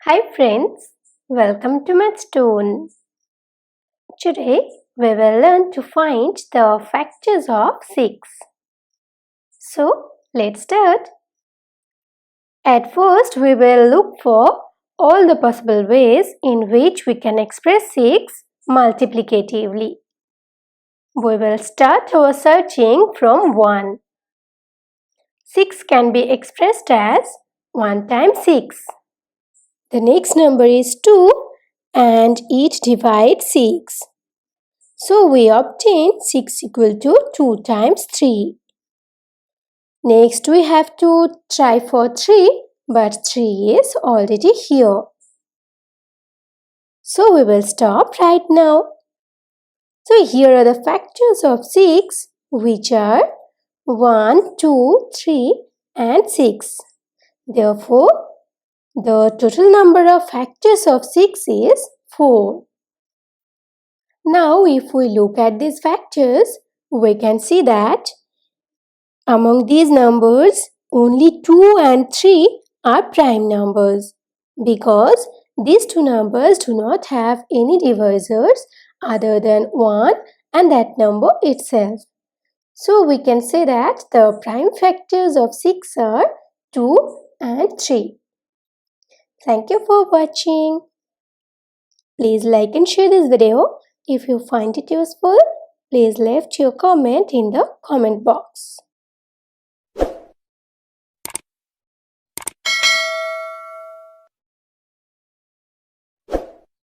Hi friends, welcome to Mathstoon. Today we will learn to find the factors of 6. So let's start. At first we will look for all the possible ways in which we can express 6 multiplicatively. We will start our searching from 1. 6 can be expressed as 1 times 6. The next number is 2 and it divides 6. So we obtain 6 equal to 2 times 3. Next we have to try for 3, but 3 is already here. So we will stop right now. So here are the factors of 6, which are 1, 2, 3 and 6. Therefore, the total number of factors of 6 is 4. Now if we look at these factors, we can see that among these numbers, only 2 and 3 are prime numbers because these two numbers do not have any divisors other than 1 and that number itself. So we can say that the prime factors of 6 are 2 and 3. Thank you for watching. Please like and share this video. If you find it useful, please leave your comment in the comment box.